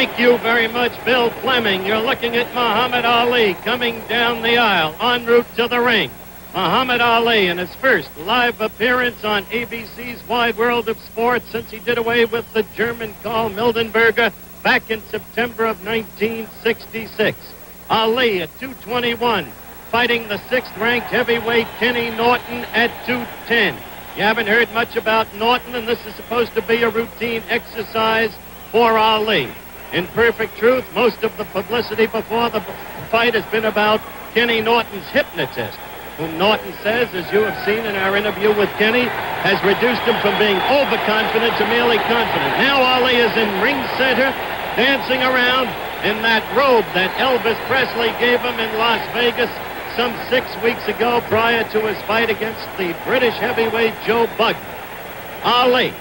Thank you very much, Bill Fleming. You're looking at Muhammad Ali coming down the aisle en route to the ring. Muhammad Ali in his first live appearance on ABC's Wide World of Sports since he did away with the German Karl Mildenberger back in September of 1966. Ali at 221, fighting the sixth-ranked heavyweight Kenny Norton at 210. You haven't heard much about Norton, and this is supposed to be a routine exercise for Ali. In perfect truth, most of the publicity before the fight has been about Kenny Norton's hypnotist, whom Norton says, as you have seen in our interview with Kenny, has reduced him from being overconfident to merely confident. Now Ali is in ring center, dancing around in that robe that Elvis Presley gave him in Las Vegas some 6 weeks ago prior to his fight against the British heavyweight Joe Bugner. Ali,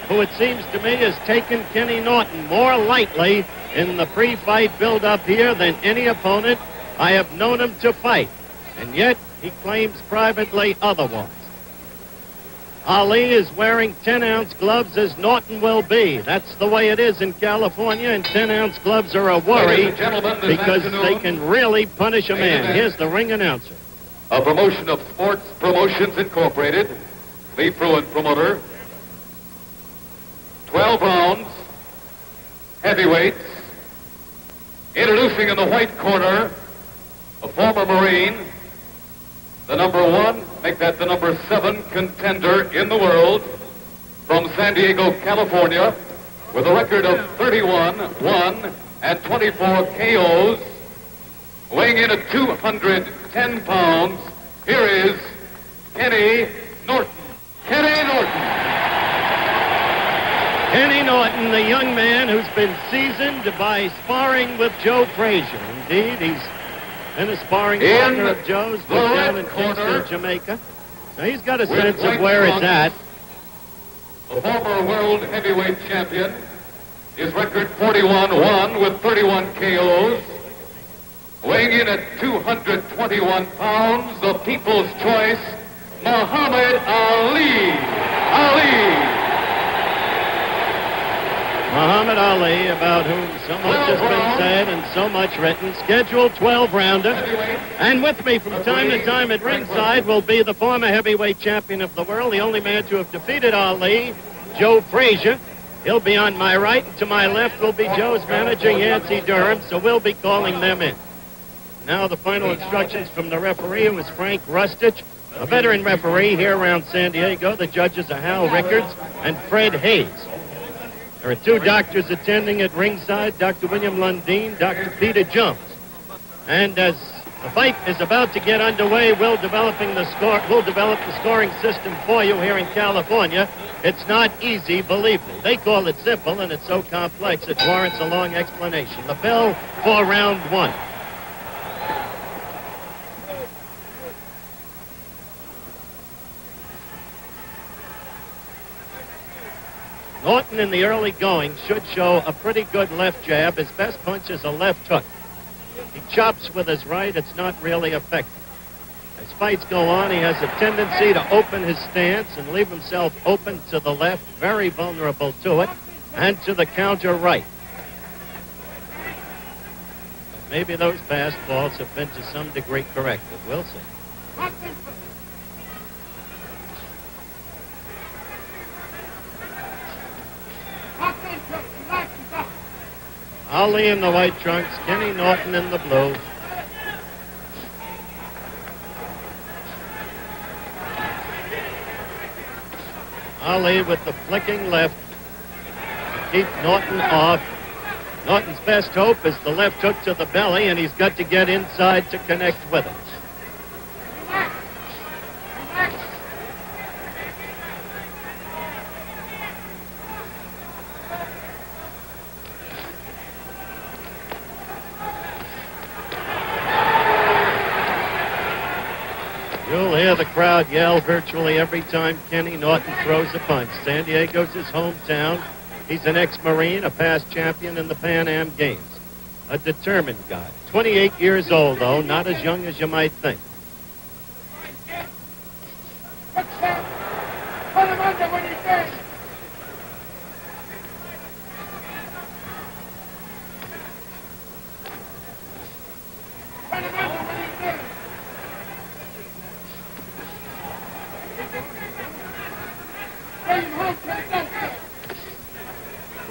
who it seems to me has taken Kenny Norton more lightly in the pre-fight build-up here than any opponent I have known him to fight. And yet, he claims privately otherwise. Ali is wearing 10-ounce gloves as Norton will be. That's the way it is in California, and 10-ounce gloves are a worry because they can really punish a man. Here's the ring announcer. A promotion of Sports Promotions Incorporated, Lee Fruin promoter. 12 rounds, heavyweights. Introducing in the white corner, a former Marine, the number 1, make that the number 7 contender in the world, from San Diego, California, with a record of 31-1 and 24 KOs, weighing in at 210 pounds. Here is Kenny Norton. Kenny Norton. Kenny Norton, the young man who's been seasoned by sparring with Joe Frazier. Indeed, he's been a sparring partner of Joe's, but down in Kingston, Jamaica. So he's got a sense of where it's at. The former world heavyweight champion, his record 41-1 with 31 KOs. Weighing in at 221 pounds, the people's choice, Muhammad Ali. Muhammad Ali, about whom so much has been said and so much written, scheduled 12-rounder. And with me from time to time at ringside will be the former heavyweight champion of the world, the only man to have defeated Ali, Joe Frazier. He'll be on my right, and to my left will be Joe's manager, Yancey Durham, so we'll be calling them in. Now the final instructions from the referee, who is Frank Rustich, a veteran referee here around San Diego. The judges are Hal Rickards and Fred Hayes. There are 2 doctors attending at ringside, Dr. William Lundeen, Dr. Peter Jones. And as the fight is about to get underway, we'll develop the scoring system for you here in California. It's not easy, believe me. They call it simple, and it's so complex it warrants a long explanation. The bell for round 1. Norton in the early going should show a pretty good left jab. His best punch is a left hook. He chops with his right. It's not really effective. As fights go on, he has a tendency to open his stance and leave himself open to the left, very vulnerable to it, and to the counter right. But maybe those fastballs have been to some degree corrected. We'll see. Ali in the white trunks, Kenny Norton in the blue. Ali with the flicking left to keep Norton off. Norton's best hope is the left hook to the belly, and he's got to get inside to connect with it. You'll hear the crowd yell virtually every time Kenny Norton throws a punch. San Diego's his hometown. He's an ex-Marine, a past champion in the Pan Am Games. A determined guy. 28 years old, though, not as young as you might think.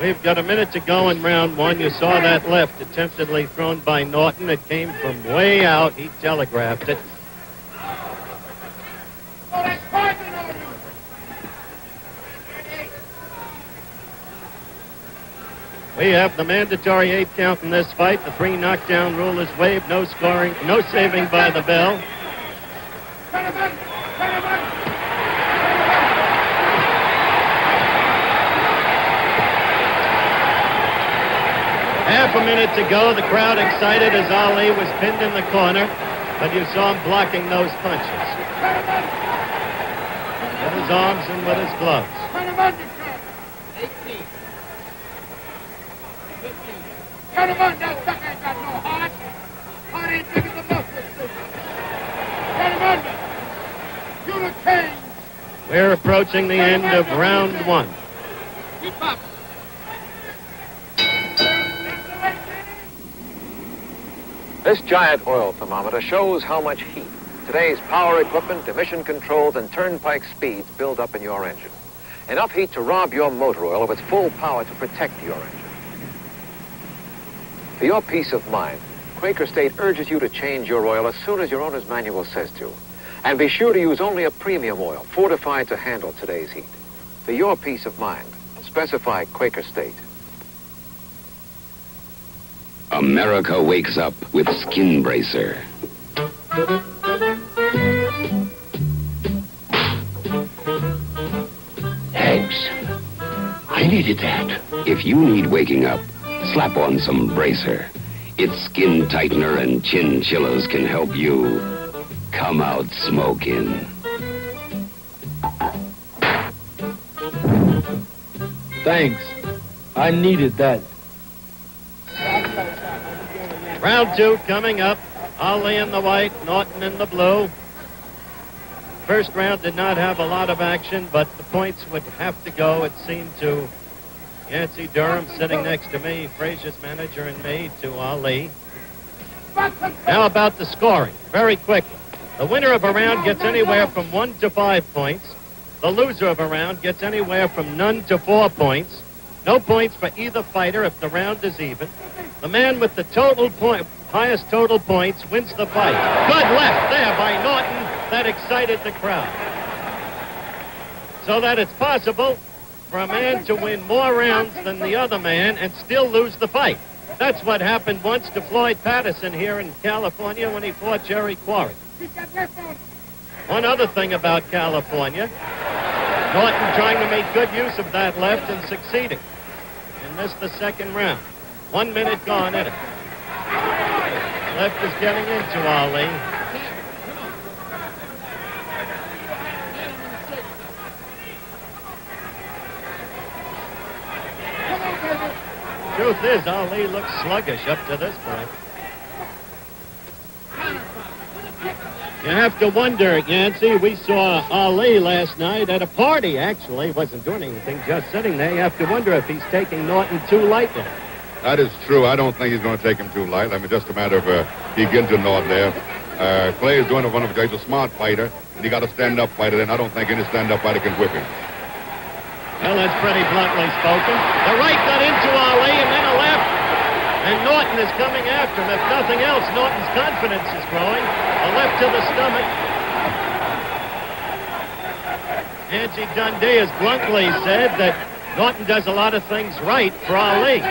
We've got a minute to go in round one. You saw that left attemptedly thrown by Norton. It came from way out. He telegraphed it. We have the mandatory 8 count in this fight. The 3 knockdown rule is waived. No scoring, no saving by the bell. Half a minute to go. The crowd excited as Ali was pinned in the corner, but you saw him blocking those punches with his arms and with his gloves. 18. 15. Cut him on, that sucker ain't got no heart. Heart ain't big as a muscle. Cut him under. You the king. We're approaching the end of round one. Keep up. This giant oil thermometer shows how much heat today's power equipment, emission controls, and turnpike speeds build up in your engine. Enough heat to rob your motor oil of its full power to protect your engine. For your peace of mind, Quaker State urges you to change your oil as soon as your owner's manual says to. And be sure to use only a premium oil, fortified to handle today's heat. For your peace of mind, specify Quaker State. America wakes up with Skin Bracer. Thanks. I needed that. If you need waking up, slap on some Bracer. Its skin tightener and chin chillers can help you come out smoking. Thanks. I needed that. Round two coming up. Ali in the white, Norton in the blue. First round did not have a lot of action, but the points would have to go, it seemed, to Yancey Durham sitting next to me, Frazier's manager, and me, to Ali. Now about the scoring, very quickly. The winner of a round gets anywhere from 1 to 5 points. The loser of a round gets anywhere from none to 4 points. No points for either fighter if the round is even. The man with the highest total points wins the fight. Good left there by Norton. That excited the crowd. So that it's possible for a man to win more rounds than the other man and still lose the fight. That's what happened once to Floyd Patterson here in California when he fought Jerry Quarry. One other thing about California, Norton trying to make good use of that left and succeeding. And missed the second round. 1 minute gone in it. Left is getting into Ali. Truth is, Ali looks sluggish up to this point. You have to wonder, Yancey, we saw Ali last night at a party, actually. He wasn't doing anything, just sitting there. You have to wonder if he's taking Norton too lightly. That is true. I don't think he's going to take him too light. I mean, just a matter of he gets to Norton there. Clay is doing it one of he's a smart fighter, and he got a stand-up fighter, and I don't think any stand-up fighter can whip him. Well, that's pretty bluntly spoken. The right got into Ali, and then a left. And Norton is coming after him. If nothing else, Norton's confidence is growing. A left to the stomach. Nancy Dundee has bluntly said that Norton does a lot of things right for Ali.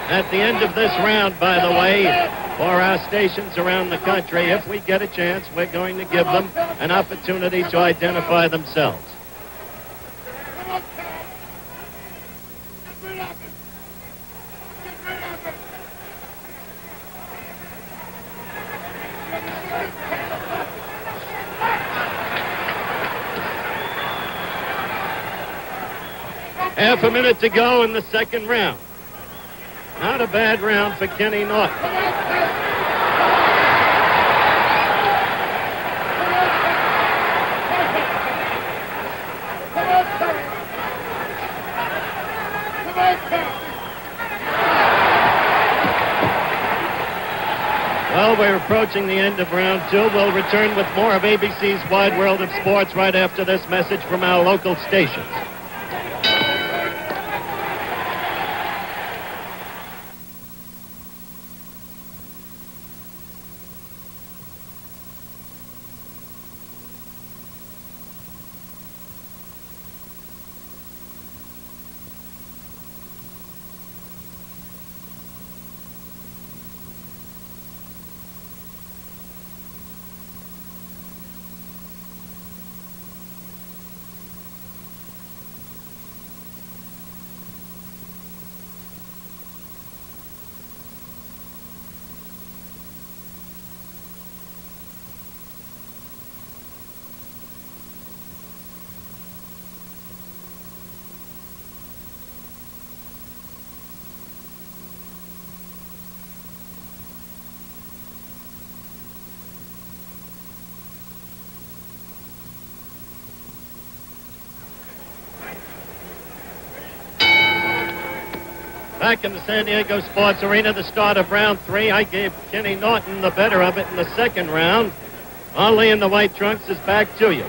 At the end of this round, by the way, for our stations around the country, if we get a chance, we're going to give them an opportunity to identify themselves. Half a minute to go in the second round. Not a bad round for Kenny Norton. Well, we're approaching the end of round two. We'll return with more of ABC's Wide World of Sports right after this message from our local stations. Back in the San Diego Sports Arena, the start of round three. I gave Kenny Norton the better of it in the second round. Ali in the white trunks is back to you.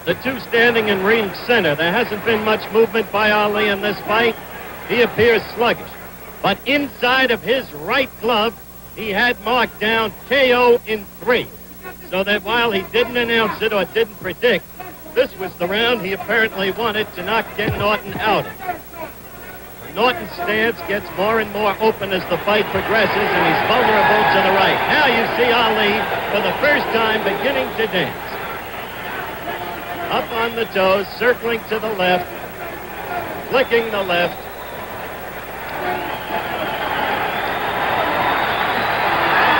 The two standing in ring center. There hasn't been much movement by Ali in this fight. He appears sluggish. But inside of his right glove, he had marked down KO in 3. So that while he didn't announce it or didn't predict, this was the round he apparently wanted to knock Ken Norton out in. Norton's stance gets more and more open as the fight progresses, and he's vulnerable to the right. Now you see Ali, for the first time, beginning to dance. Up on the toes, circling to the left, flicking the left.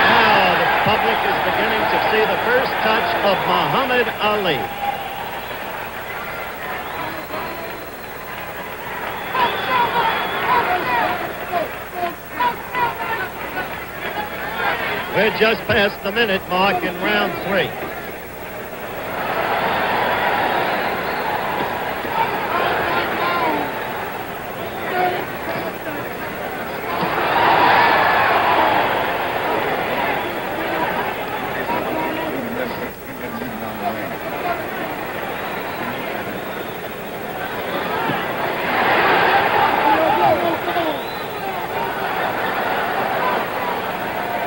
Now the public is beginning to see the first touch of Muhammad Ali. We're just past the minute mark in round 3.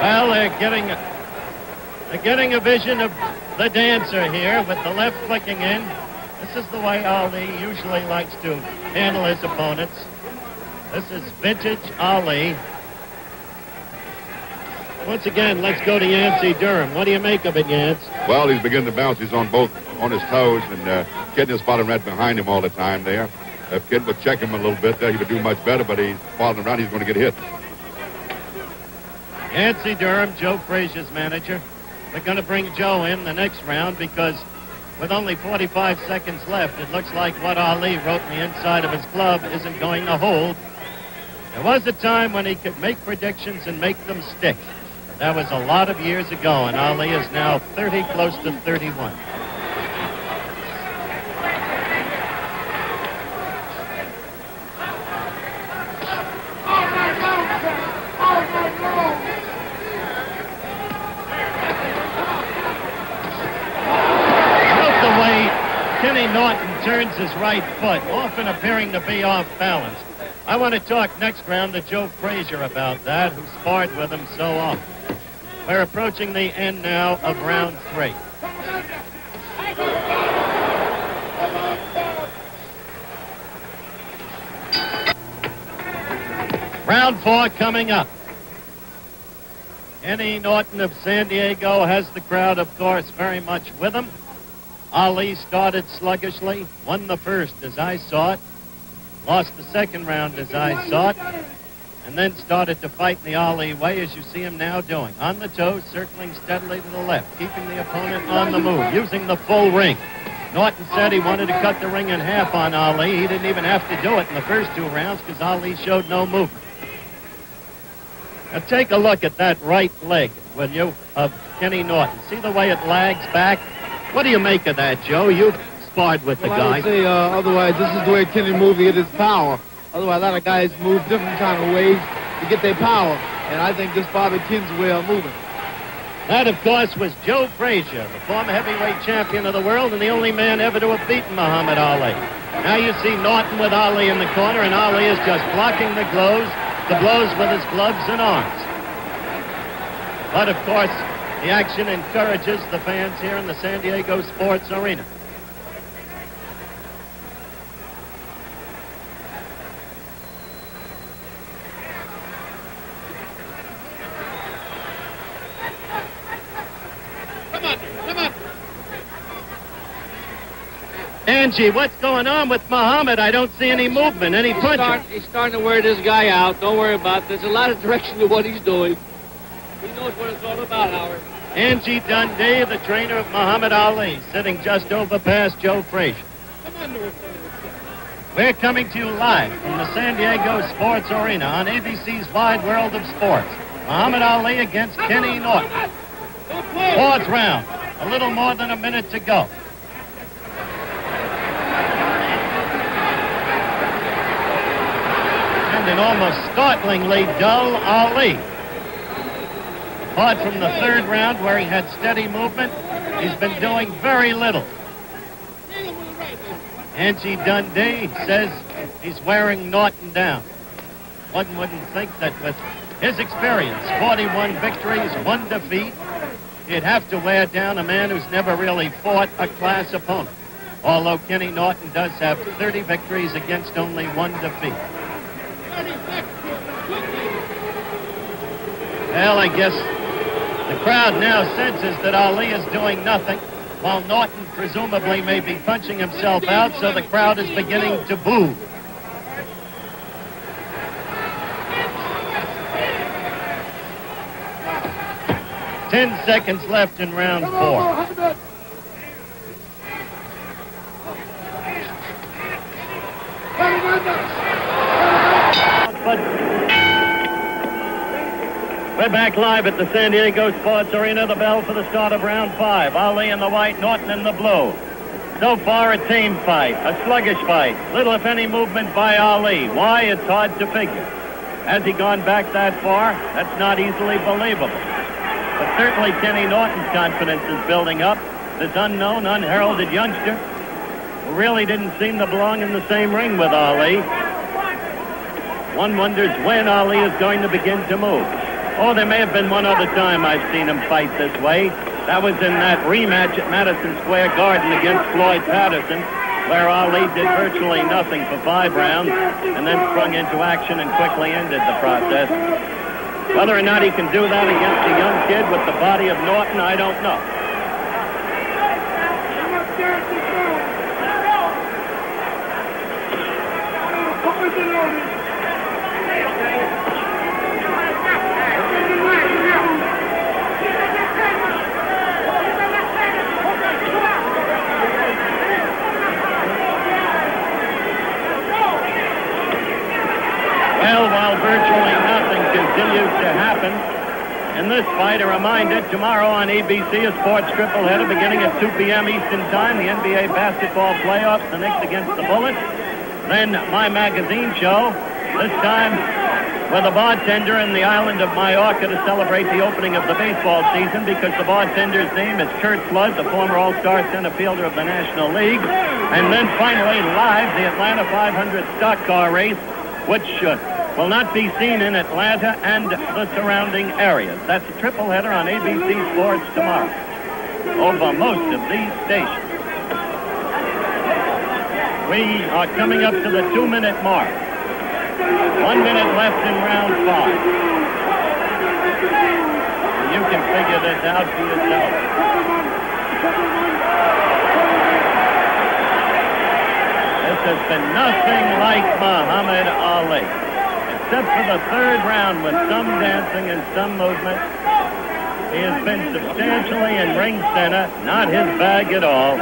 Well, they're getting a vision of the dancer here with the left flicking in. This is the way Ali usually likes to handle his opponents. This is vintage Ali. Once again, let's go to Yancey Durham. What do you make of it, Yance? Well, he's beginning to bounce. He's on his toes, and Kid is spotting right behind him all the time there. If Kid would check him a little bit there, he would do much better, but he's following around. He's going to get hit. Yancey Durham, Joe Frazier's manager. They're going to bring Joe in the next round because with only 45 seconds left, it looks like what Ali wrote in the inside of his glove isn't going to hold. There was a time when he could make predictions and make them stick. But that was a lot of years ago, and Ali is now 30, close to 31. Kenny Norton turns his right foot, often appearing to be off balance. I want to talk next round to Joe Frazier about that, who sparred with him so often. We're approaching the end now of round 3. Round 4 coming up. Kenny Norton of San Diego has the crowd, of course, very much with him. Ali started sluggishly, won the first as I saw it, lost the second round as I saw it, and then started to fight in the Ali way as you see him now doing. On the toes, circling steadily to the left, keeping the opponent on the move, using the full ring. Norton said he wanted to cut the ring in half on Ali. He didn't even have to do it in the first 2 rounds because Ali showed no movement. Now take a look at that right leg, will you, of Kenny Norton. See the way it lags back? What do you make of that, Joe? You've sparred with the guy. I would say otherwise this is the way Kenny moves to get his power. Otherwise, a lot of guys move different kind of ways to get their power. And I think this is probably Ken's way of moving. That, of course, was Joe Frazier, the former heavyweight champion of the world and the only man ever to have beaten Muhammad Ali. Now you see Norton with Ali in the corner, and Ali is just blocking the blows with his gloves and arms. But, of course, the action encourages the fans here in the San Diego Sports Arena. Angie, what's going on with Muhammad? I don't see any movement, any punching. He's starting to wear this guy out. Don't worry about it. There's a lot of direction to what he's doing. He knows what it's all about, Howard. Angie Dundee, the trainer of Muhammad Ali, sitting just over past Joe Frazier. We're coming to you live from the San Diego Sports Arena on ABC's Wide World of Sports. Muhammad Ali against Kenny Norton. Fourth round, a little more than a minute to go. And an almost startlingly dull Ali. Apart from the third round where he had steady movement, he's been doing very little. Angie Dundee says he's wearing Norton down. One wouldn't think that with his experience, 41 victories, 1 defeat, he'd have to wear down a man who's never really fought a class opponent. Although Kenny Norton does have 30 victories against only 1 defeat. Well, I guess the crowd now senses that Ali is doing nothing, while Norton presumably may be punching himself out, so the crowd is beginning to boo. Ten seconds left in round 4. We're back live at the San Diego Sports Arena. The bell for the start of round 5. Ali in the white, Norton in the blue. So far, a tame fight, a sluggish fight. Little, if any, movement by Ali. Why? It's hard to figure. Has he gone back that far? That's not easily believable. But certainly Kenny Norton's confidence is building up. This unknown, unheralded youngster who really didn't seem to belong in the same ring with Ali. One wonders when Ali is going to begin to move. Oh, there may have been one other time I've seen him fight this way. That was in that rematch at Madison Square Garden against Floyd Patterson, where Ali did virtually nothing for 5 rounds and then sprung into action and quickly ended the process. Whether or not he can do that against a young kid with the body of Norton, I don't know. Well, while virtually nothing continues to happen in this fight, a reminder, tomorrow on ABC, a sports tripleheader beginning at 2 p.m. Eastern Time, the NBA basketball playoffs, the Knicks against the Bullets. Then my magazine show, this time with a bartender in the island of Mallorca to celebrate the opening of the baseball season, because the bartender's name is Kurt Flood, the former all-star center fielder of the National League. And then finally, live, the Atlanta 500 stock car race, which will not be seen in Atlanta and the surrounding areas. That's a tripleheader on ABC Sports tomorrow over most of these stations. We are coming up to the 2-minute mark. 1 minute left in round 5. And you can figure this out for yourself. This has been nothing like Muhammad Ali. Except for the third round with some dancing and some movement. He has been substantially in ring center, not his bag at all.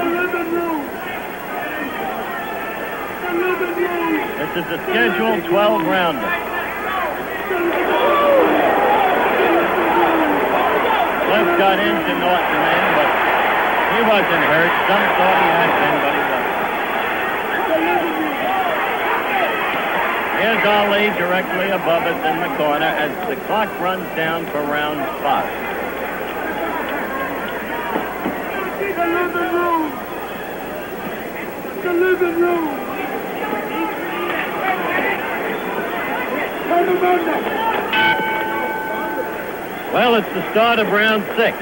This is a scheduled 12-rounder. Cliff got into Norton then, but he wasn't hurt. Some thought he had been, but he wasn't. Here's Ali directly above us in the corner as the clock runs down for round 5. living room. The living room. Turn him under. Well, it's the start of round 6.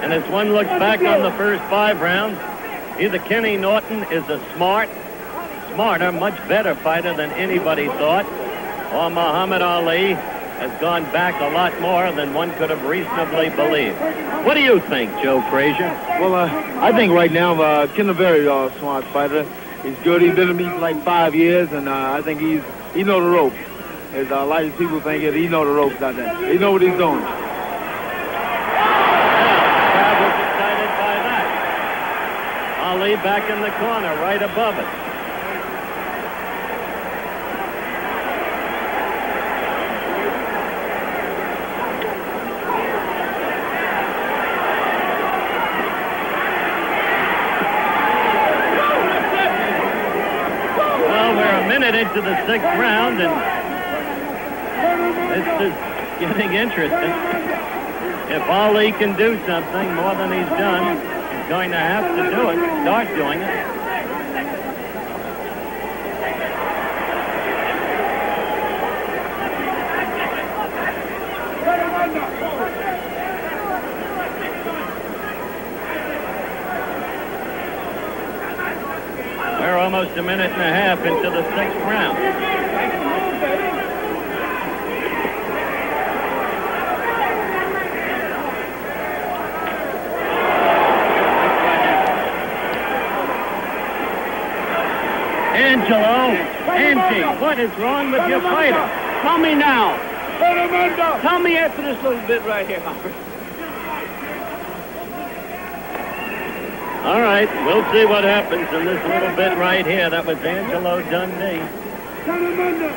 And as one looks back on the first 5 rounds, either Kenny Norton is a smarter, much better fighter than anybody thought, or Muhammad Ali has gone back a lot more than one could have reasonably believed. What do you think, Joe Frazier? Well, I think right now Ken a very smart fighter. He's good. He's been with me for like 5 years, and I think he know the ropes. As a lot of people think he know the ropes out there. He know what he's doing. Crowd was excited by that. Ali back in the corner, right above it. Well, we're a minute into the 6th round, and this is getting interesting. If Ali can do something more than he's done, he's going to have to do it, start doing it. We're almost a minute and a half into the 6th round. Angelo, Angie, what is wrong with your fighter? Tell me now. Turn him under. Tell me after this little bit right here, Hopper. All right, we'll see what happens in this little bit right here. That was Angelo Dundee. Turn him under.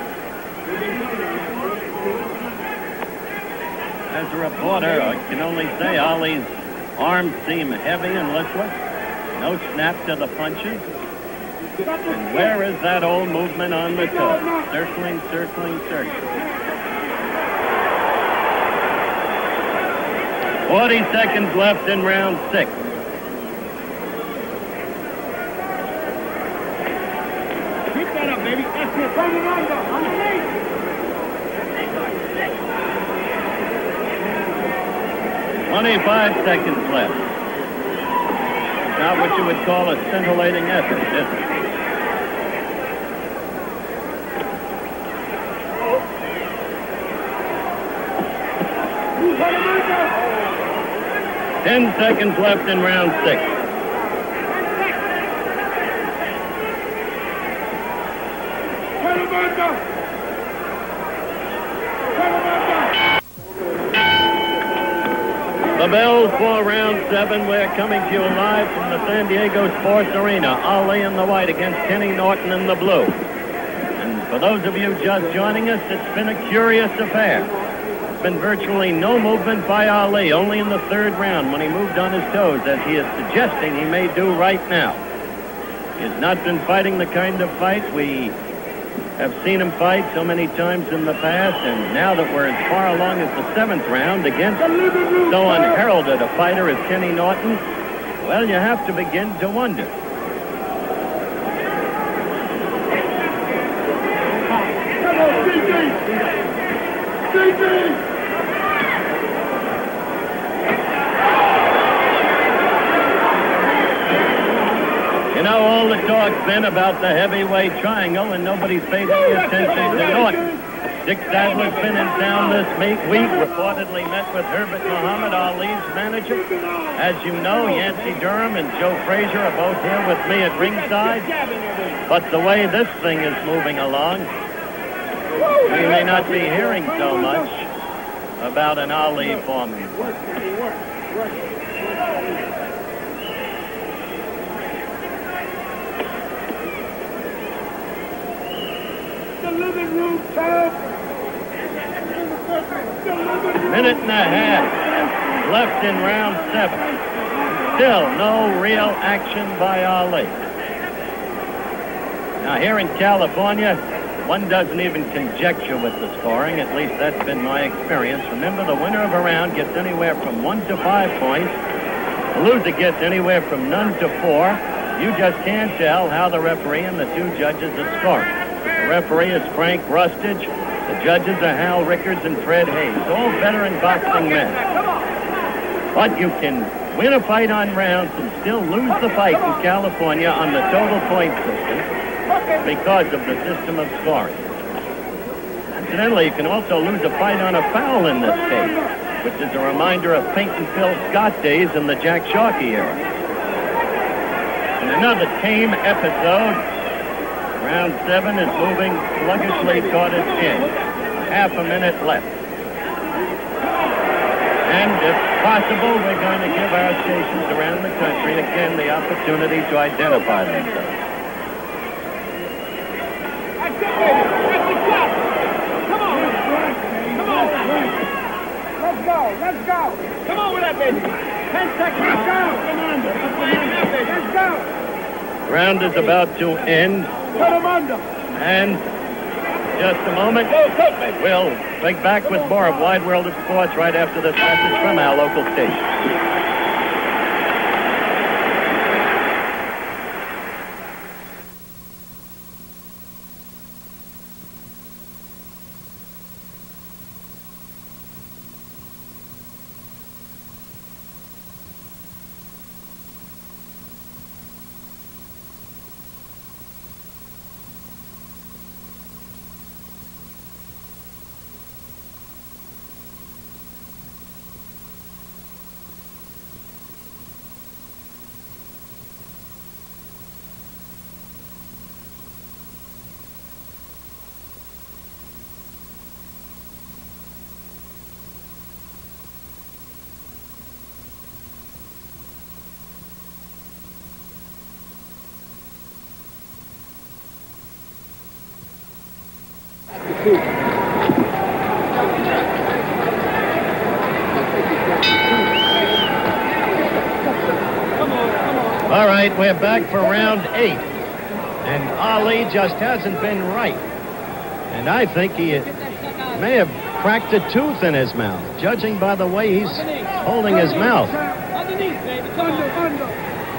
As a reporter, I can only say Ali's arms seem heavy and listless. No snap to the punches. And where is that old movement on the toe? Circling, circling, circling. 40 seconds left in round 6. Keep that up, baby. That's it. Turn him under. On the feet. 25 seconds left. Not what you would call a scintillating effort, is it? Turn him under. 10 seconds left in round 6. Turn him under. Turn him under. The bell for round 7. We're coming to you live from the San Diego Sports Arena. Ali in the white against Kenny Norton in the blue. And for those of you just joining us, it's been a curious affair. There's been virtually no movement by Ali, only in the 3rd round when he moved on his toes, as he is suggesting he may do right now. He has not been fighting the kind of fight we have seen him fight so many times in the past, and now that we're as far along as the 7th round against so unheralded a fighter as Kenny Norton, well, you have to begin to wonder. Come on, CJ. CJ. You know, all the talk's been about the heavyweight triangle, and nobody's paid any attention to Norton. Dick Sadler's been in town this week, reportedly met with Herbert Muhammad Ali's manager. As you know, Yancey Durham and Joe Frazier are both here with me at ringside. But the way this thing is moving along, we may not be hearing so much about an Ali Foreman. Living room, Tom. Minute and a half left in round 7. Still no real action by Ali. Now here in California, one doesn't even conjecture with the scoring. At least that's been my experience. Remember, the winner of a round gets anywhere from 1 to 5 points. The loser gets anywhere from none to 4. You just can't tell how the referee and the 2 judges are scoring. The referee is Frank Rustich. The judges are Hal Rickards and Fred Hayes, all veteran boxing men. But you can win a fight on rounds and still lose the fight in California on the total point system because of the system of scoring. Incidentally, you can also lose a fight on a foul in this case, which is a reminder of Pink and Phil Scott days in the Jack Sharkey era. In another tame episode, round 7 is moving sluggishly toward its end. Half a minute left. And if possible, we're going to give our stations around the country again the opportunity to identify themselves. Let's go. Come on with that, baby. 10 seconds. Let's go. Let's go. Round is about to end. Put him under. And just a moment, we'll be back with more of Wide World of Sports right after this message from our local station. All right, we're back for round 8. And Ali just hasn't been right. And I think he may have cracked a tooth in his mouth, judging by the way he's holding his mouth.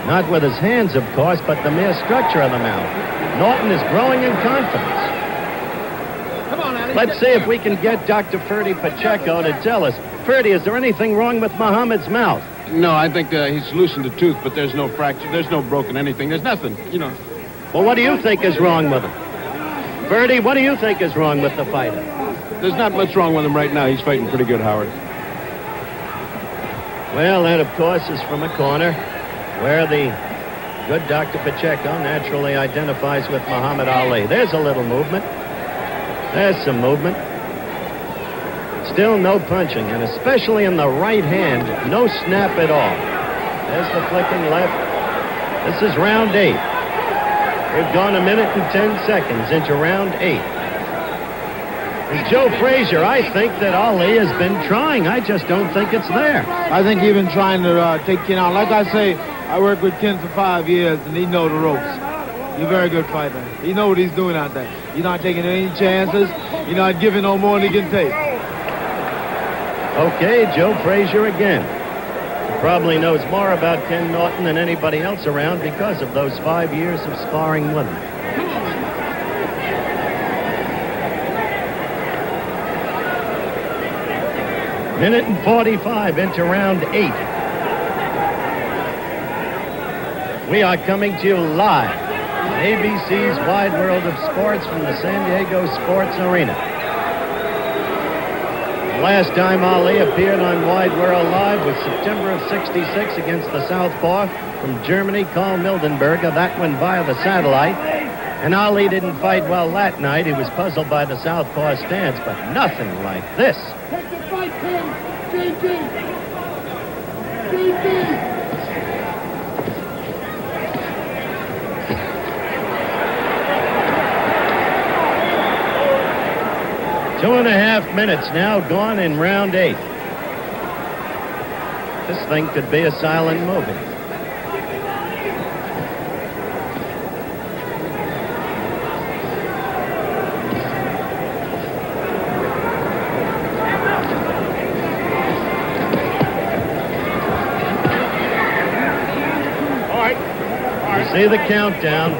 Not with his hands, of course, but the mere structure of the mouth. Norton is growing in confidence. Let's see if we can get Dr. Ferdy Pacheco to tell us. Ferdy, is there anything wrong with Muhammad's mouth? No, I think he's loosened a tooth, but there's no fracture. There's no broken anything. There's nothing, you know. Well, what do you think is wrong with him? Ferdy, what do you think is wrong with the fighter? There's not much wrong with him right now. He's fighting pretty good, Howard. Well, that, of course, is from a corner where the good Dr. Pacheco naturally identifies with Muhammad Ali. There's a little movement. There's some movement. Still no punching, and especially in the right hand, no snap at all. There's the flicking left. This is round 8. We've gone 1 minute and 10 seconds into round 8. And Joe Frazier, I think that Ali has been trying. I just don't think it's there. I think he's been trying to take Ken out. Like I say, I worked with Ken for 5 years, and he knows the ropes. He's a very good fighter. He knows what he's doing out there. He's not taking any chances. He's not giving no more than he can take. Okay, Joe Frazier again. He probably knows more about Ken Norton than anybody else around because of those 5 years of sparring with him. Minute and 45 into round 8. We are coming to you live on ABC's Wide World of Sports from the San Diego Sports Arena. The last time Ali appeared on Wide World Live was September of '66 against the Southpaw from Germany, Karl Mildenberger. That went via the satellite. And Ali didn't fight well that night. He was puzzled by the Southpaw stance, but nothing like this. Take the fight, Ken. GG. GG. 2.5 minutes now gone in round 8. This thing could be a silent movie. see the countdown.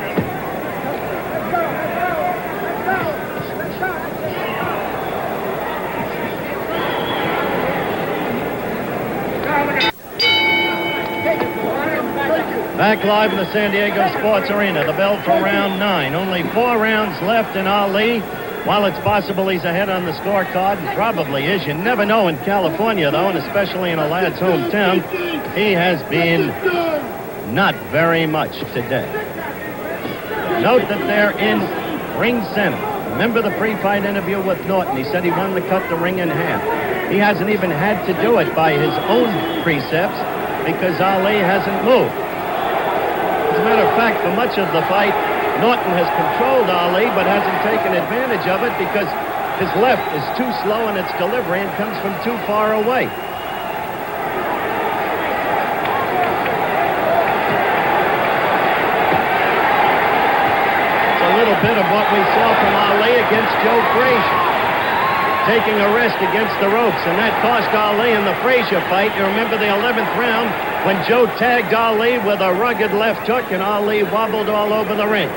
Back live in the San Diego Sports Arena. The bell for round 9. Only 4 rounds left in Ali. While it's possible he's ahead on the scorecard, and probably is, you never know in California, though, and especially in a lad's hometown, he has been not very much today. Note that they're in ring center. Remember the pre-fight interview with Norton? He said he wanted to cut the ring in half. He hasn't even had to do it by his own precepts because Ali hasn't moved. As a matter of fact, for much of the fight, Norton has controlled Ali, but hasn't taken advantage of it because his left is too slow in its delivery and comes from too far away. It's a little bit of what we saw from Ali against Joe Frazier. Taking a rest against the ropes, and that cost Ali in the Frazier fight. You remember the 11th round when Joe tagged Ali with a rugged left hook and Ali wobbled all over the ring.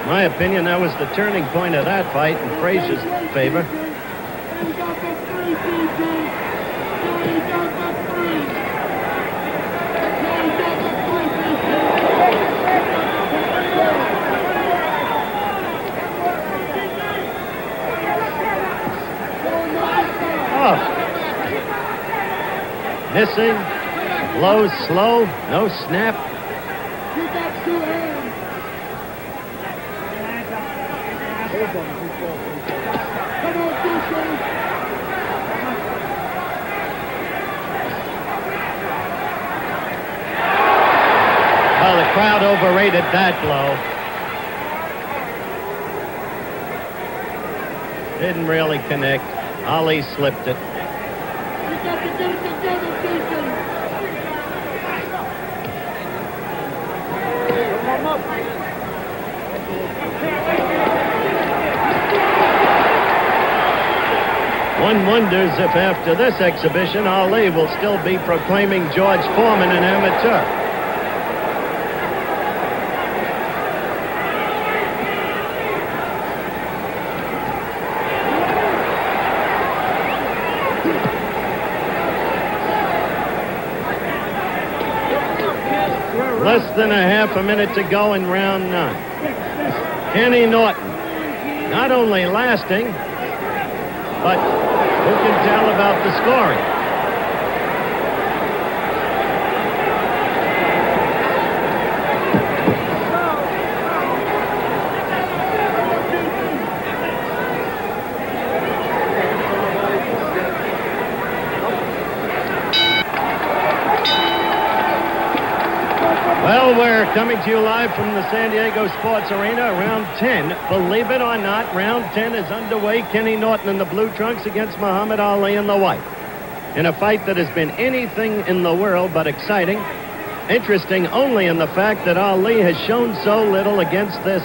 In my opinion, that was the turning point of that fight in Frazier's favor. Oh. Missing, low, slow, no snap. Well, the crowd overrated that blow. Didn't really connect. Ali slipped it. One wonders if after this exhibition, Ali will still be proclaiming George Foreman an amateur. Less than a half a minute to go in round 9. Kenny Norton, not only lasting, but who can tell about the scoring? Well, we're coming to you live from the San Diego Sports Arena, round 10. Believe it or not, round 10 is underway. Kenny Norton in the blue trunks against Muhammad Ali in the white. In a fight that has been anything in the world but exciting. Interesting only in the fact that Ali has shown so little against this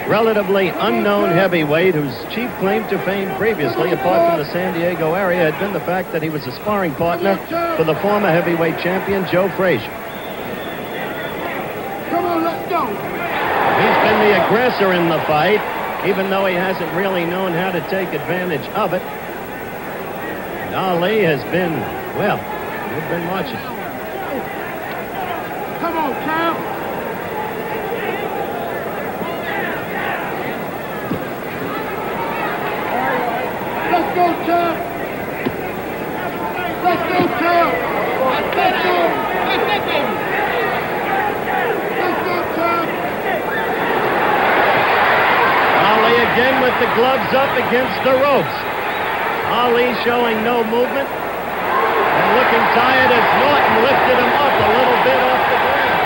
relatively unknown heavyweight whose chief claim to fame previously, apart from the San Diego area, had been the fact that he was a sparring partner for the former heavyweight champion Joe Frazier. He's been the aggressor in the fight, even though he hasn't really known how to take advantage of it. And Ali has been, well, we've been watching. Come on, Cal. Let's go, Cal. Let's go, Cal. Let's go. Ali again with the gloves up against the ropes. Ali showing no movement and looking tired as Norton lifted him up a little bit off the ground.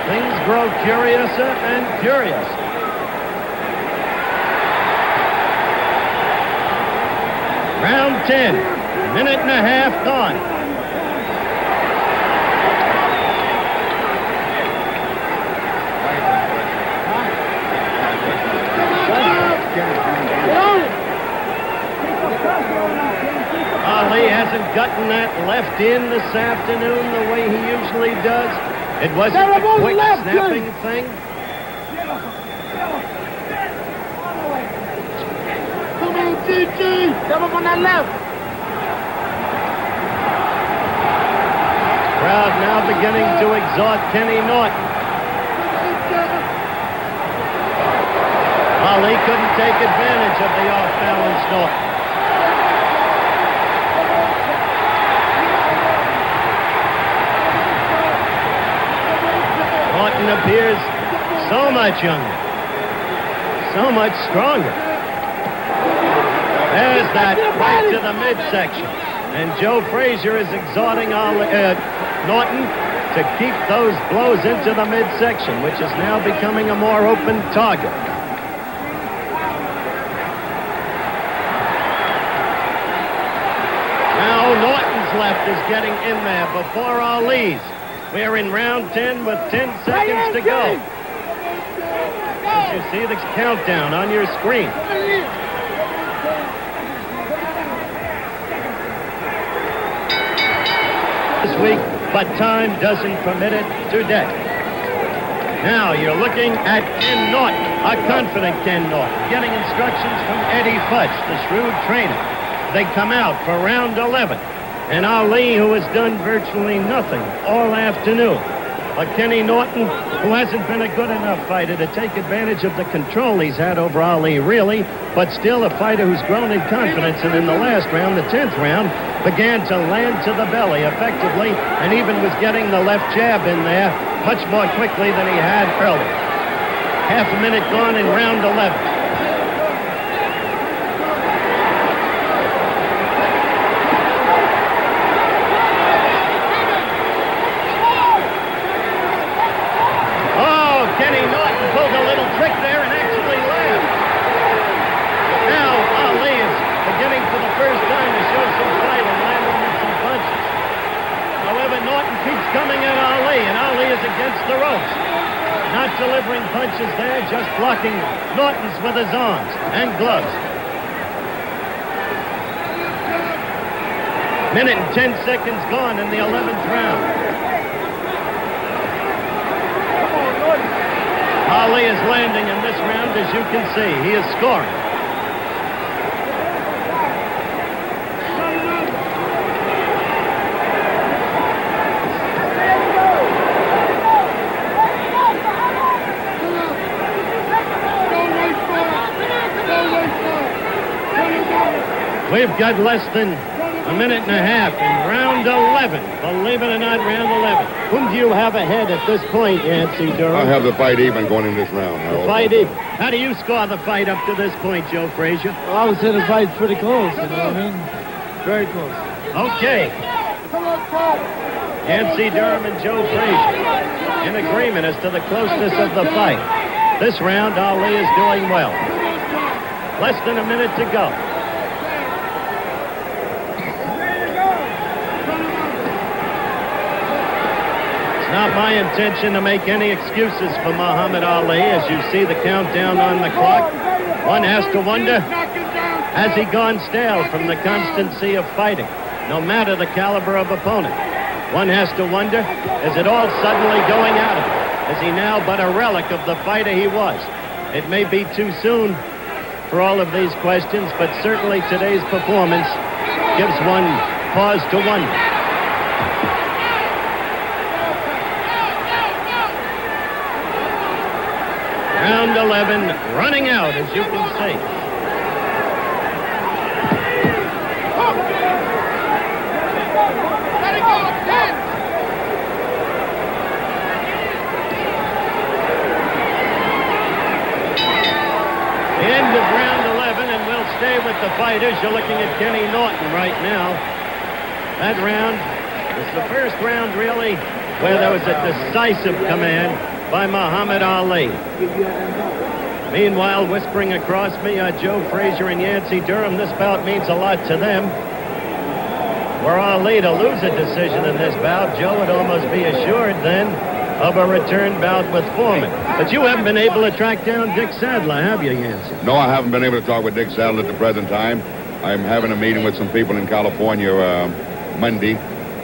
Things grow curiouser and curious. Round 10, minute and a half gone. Ali Ali hasn't gotten that left in this afternoon the way he usually does. It wasn't a quick snapping thing. Come on, GG! Come on that left! Crowd now beginning to exhort Kenny Norton. Ali couldn't take advantage of the off-balance Norton. Norton appears so much younger, so much stronger. There's that right to the midsection. And Joe Frazier is exhorting Norton to keep those blows into the midsection, which is now becoming a more open target. Now Norton's left is getting in there before Ali's. We're in round 10 with 10 seconds to go. As you see the countdown on your screen. This week, but time doesn't permit it today. Now you're looking at Ken Norton, a confident Ken Norton, getting instructions from Eddie Futch, the shrewd trainer. They come out for round 11. And Ali, who has done virtually nothing all afternoon. But Kenny Norton, who hasn't been a good enough fighter to take advantage of the control he's had over Ali, really, but still a fighter who's grown in confidence. And in the last round, the 10th round, began to land to the belly effectively and even was getting the left jab in there much more quickly than he had earlier. Half a minute gone in round 11. Kenny Norton pulled a little trick there and actually laughed. Now Ali is beginning for the first time to show some fight and landing with some punches. However, Norton keeps coming at Ali, and Ali is against the ropes. Not delivering punches there, just blocking Norton's with his arms and gloves. Minute and 10 seconds gone in the 11th round. Ali is landing in this round, as you can see. He is scoring. We've got less than a minute and a half in round 11. Believe it or not, round 11. Whom do you have ahead at this point, Yancey Durham? I have the fight even going in this round. The fight even. How do you score the fight up to this point, Joe Frazier? Well, I would say the fight's pretty close, you know what I mean? Very close. Okay. Yancey Durham and Joe Frazier in agreement as to the closeness of the fight. This round, Ali is doing well. Less than a minute to go. Not my intention to make any excuses for Muhammad Ali. As you see the countdown on the clock, one has to wonder, has he gone stale from the constancy of fighting, no matter the caliber of opponent? One has to wonder, is it all suddenly going out of him? Is he now but a relic of the fighter he was? It may be too soon for all of these questions, but certainly today's performance gives one pause to wonder. Round 11 running out, as you can see. Let it go, Ken! The end of round 11, and we'll stay with the fighters. You're looking at Kenny Norton right now. That round was the first round, really, where there was a decisive command by Muhammad Ali. Meanwhile, whispering across me, Joe Frazier and Yancey Durham, this bout means a lot to them. Were Ali to lose a decision in this bout, Joe would almost be assured then of a return bout with Foreman. But you haven't been able to track down Dick Sadler, have you, Yancey? No, I haven't been able to talk with Dick Sadler at the present time. I'm having a meeting with some people in California Monday,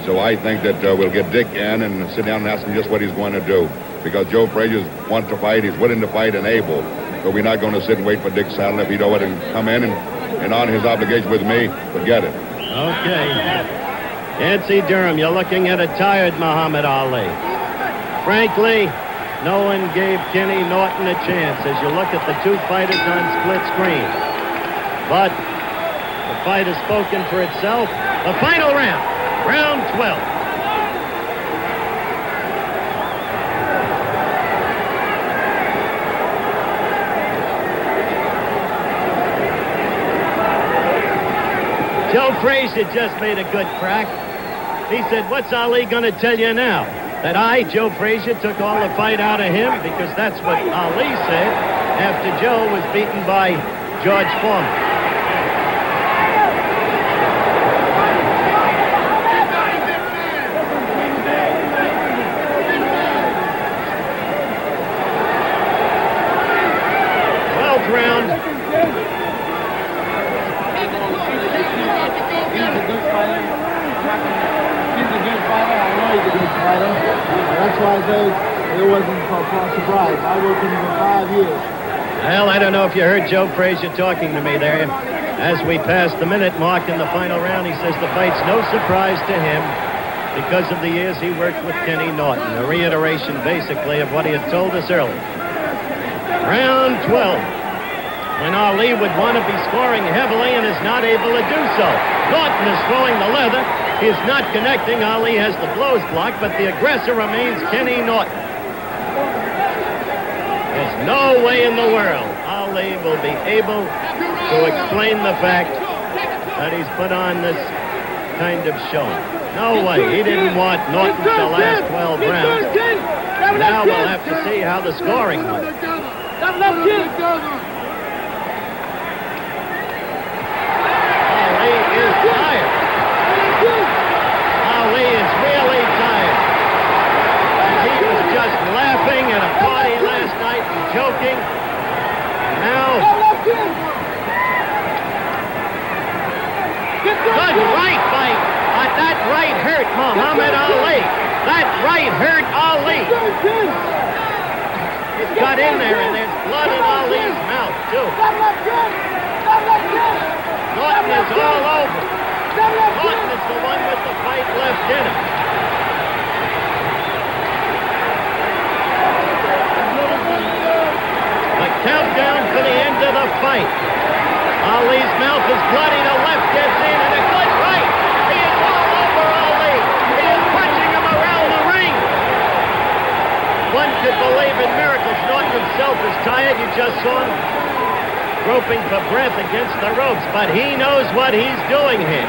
so I think that we'll get Dick in and sit down and ask him just what he's going to do. Because Joe Frazier's wants to fight, he's willing to fight and able. So we're not going to sit and wait for Dick Saddle. If he don't want to come in and on his obligation with me, forget it. Okay. Nancy Durham, you're looking at a tired Muhammad Ali. Frankly, no one gave Kenny Norton a chance as you look at the two fighters on split screen. But the fight has spoken for itself. The final round, round 12. Joe Frazier just made a good crack. He said, what's Ali going to tell you now? That I, Joe Frazier, took all the fight out of him? Because that's what Ali said after Joe was beaten by George Foreman. Round. He's a good fighter. He's a good fighter. I know he's a good fighter. That's why I say it wasn't a surprise. I worked with him for 5 years. Well, I don't know if you heard Joe Frazier talking to me there. As we passed the minute mark in the final round, he says the fight's no surprise to him because of the years he worked with Kenny Norton. A reiteration, basically, of what he had told us earlier. Round 12. When Ali would want to be scoring heavily and is not able to do so. Norton is throwing the leather. He is not connecting. Ali has the blows blocked, but the aggressor remains Kenny Norton. There's no way in the world Ali will be able to explain the fact that he's put on this kind of show. No way. He didn't want Norton to last 12 rounds. Now we'll have to see how the scoring went. Tired. Ali is really tired. And he was just laughing at a party last night and joking. Now, good right fight. That right hurt Muhammad Ali. That right hurt Ali. It got in there and there's blood in Ali's mouth, too. Norton is all over. Norton is the one with the fight left in him. The countdown for the end of the fight. Ali's mouth is bloody. The left gets in and a good right. He is all over Ali. He is punching him around the ring. One could believe in miracles. Norton himself is tired. You just saw him groping for breath against the ropes, but he knows what he's doing here.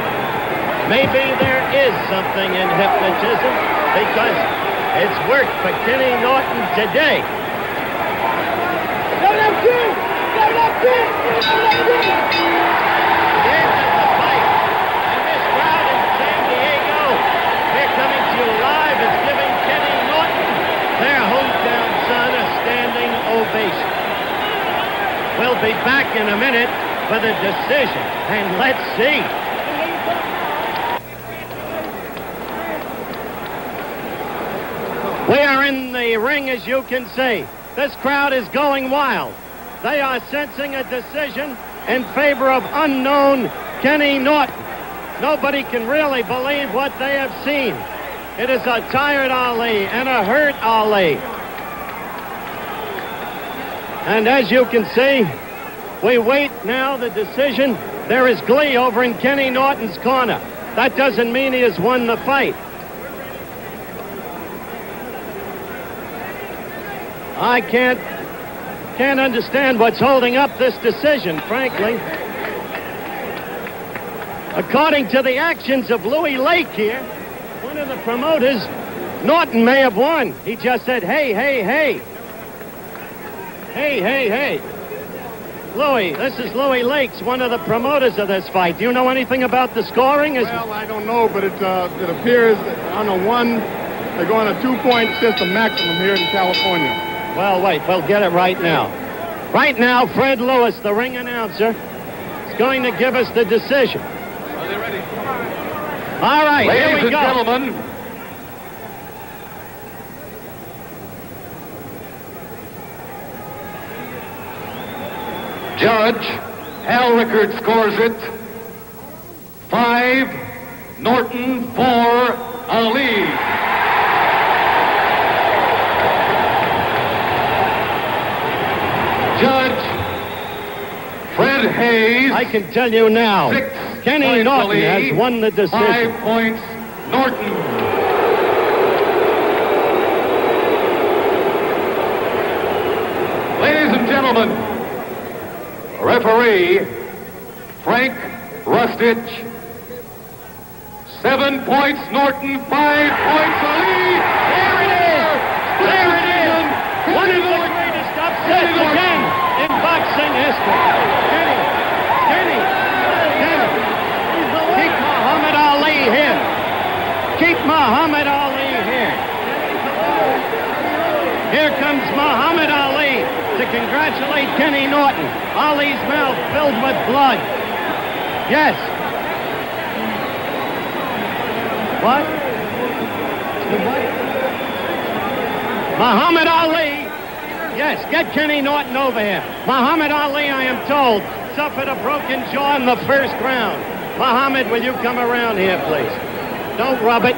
Maybe there is something in hypnotism because it's worked for Kenny Norton today. The end of the fight. And this crowd in San Diego, they're coming to you live, is giving Kenny Norton, their hometown son, a standing ovation. We'll be back in a minute for the decision, and let's see. We are in the ring, as you can see. This crowd is going wild. They are sensing a decision in favor of unknown Kenny Norton. Nobody can really believe what they have seen. It is a tired Ali and a hurt Ali. And as you can see, we wait now the decision. There is glee over in Kenny Norton's corner. That doesn't mean he has won the fight. I can't understand what's holding up this decision, frankly. According to the actions of Louis Lake here, one of the promoters, Norton may have won. He just said, hey, hey, hey. Hey, hey, hey. Louis, this is Louis Lakes, one of the promoters of this fight. Do you know anything about the scoring? Well, I don't know, but it appears on a one, they're going a 2-point system maximum here in California. Well, wait, we'll get it right now. Right now, Fred Lewis, the ring announcer, is going to give us the decision. Are they ready? All right, here Ladies we and go. gentlemen, Judge Hal Rickard scores it 5, Norton 4, Ali. Judge Fred Hayes. I can tell you now, 6 Kenny points Norton Ali, has won the decision. 5 points Norton. Ladies and gentlemen, referee Frank Rustich. 7 points Norton, 5 points Ali. There it is! There it is! One of the greatest upsets again in boxing history. Kenny. Keep Muhammad Ali here. Keep Muhammad Ali here. Here comes Muhammad Ali to congratulate Kenny Norton. Ali's mouth filled with blood. Yes. What? Muhammad Ali. Yes, get Kenny Norton over here. Muhammad Ali, I am told, suffered a broken jaw in the first round. Muhammad, will you come around here, please? Don't rub it.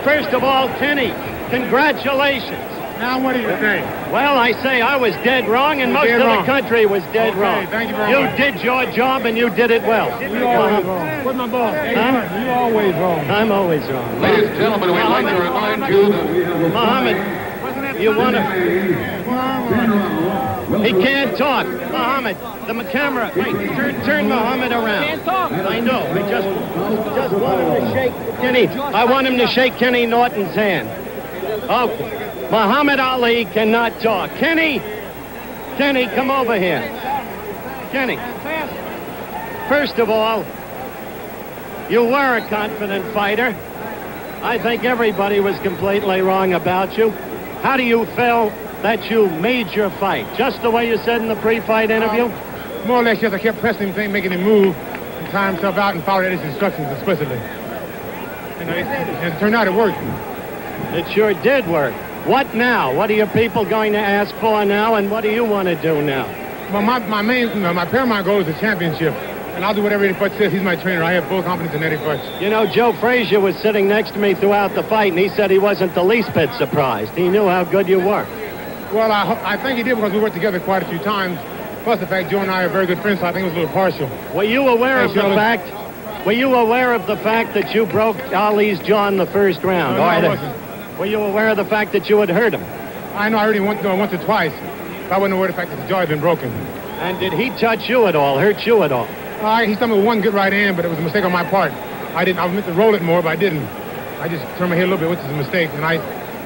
First of all, Kenny, congratulations. Now, what do you say? Well, I say I was dead wrong, and most of the country was dead wrong. Thank you very much. You did your job, and you did it well. You always wrong. Where's my ball? Huh? You always wrong. I'm always wrong. Ladies and gentlemen, we'd like to remind you that Muhammad, you want to... He can't talk. Muhammad, the camera. Wait, turn Muhammad around. Can't talk. I know. I just want him to shake Kenny. I want him to shake Kenny Norton's hand. Okay. Muhammad Ali cannot talk. Kenny, come over here. Kenny, first of all, you were a confident fighter. I think everybody was completely wrong about you. How do you feel that you made your fight? Just the way you said in the pre-fight interview? More or less, yes, I kept pressing him, making him move, and time himself out and followed his instructions explicitly. And it turned out it worked. It sure did work. What now? What are your people going to ask for now, and what do you want to do now? Well, my paramount goal is the championship, and I'll do whatever Eddie Futch says. He's my trainer. I have full confidence in Eddie Futch. You know, Joe Frazier was sitting next to me throughout the fight, and he said he wasn't the least bit surprised. He knew how good you were. Well, I think he did because we worked together quite a few times. Plus the fact Joe and I are very good friends, so I think it was a little partial. Were you aware of the fact that you broke Ali's jaw in the first round? No, I wasn't. Were you aware of the fact that you had hurt him? I know I already went once or twice. But I wasn't aware of the fact that the jaw had been broken. And did he touch you at all, hurt you at all? He stumbled with one good right hand, but it was a mistake on my part. I was meant to roll it more, but I didn't. I just turned my head a little bit, which is a mistake, and I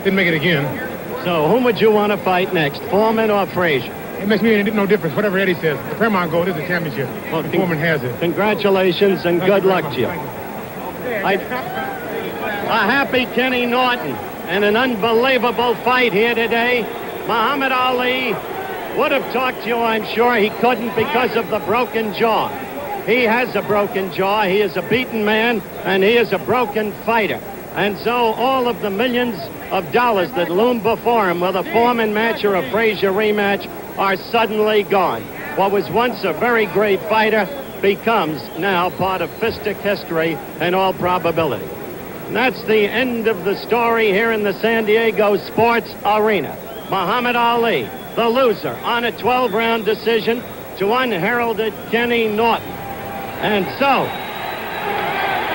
didn't make it again. So whom would you want to fight next, Foreman or Frazier? It makes me no difference, whatever Eddie says. The paramount goal is the championship. Well, Foreman has it. Congratulations and good luck to you. A happy Kenny Norton and an unbelievable fight here today. Muhammad Ali would have talked to you, I'm sure. He couldn't because of the broken jaw. He has a broken jaw. He is a beaten man, and he is a broken fighter. And so all of the millions of dollars that loom before him with a Foreman match or a Frazier rematch are suddenly gone. What was once a very great fighter becomes now part of fistic history in all probability. And that's the end of the story here in the San Diego Sports Arena. Muhammad Ali, the loser, on a 12-round decision to unheralded Kenny Norton. And so,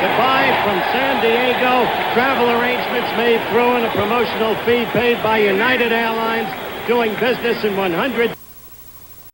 goodbye from San Diego. Travel arrangements made through and a promotional fee paid by United Airlines, doing business in 100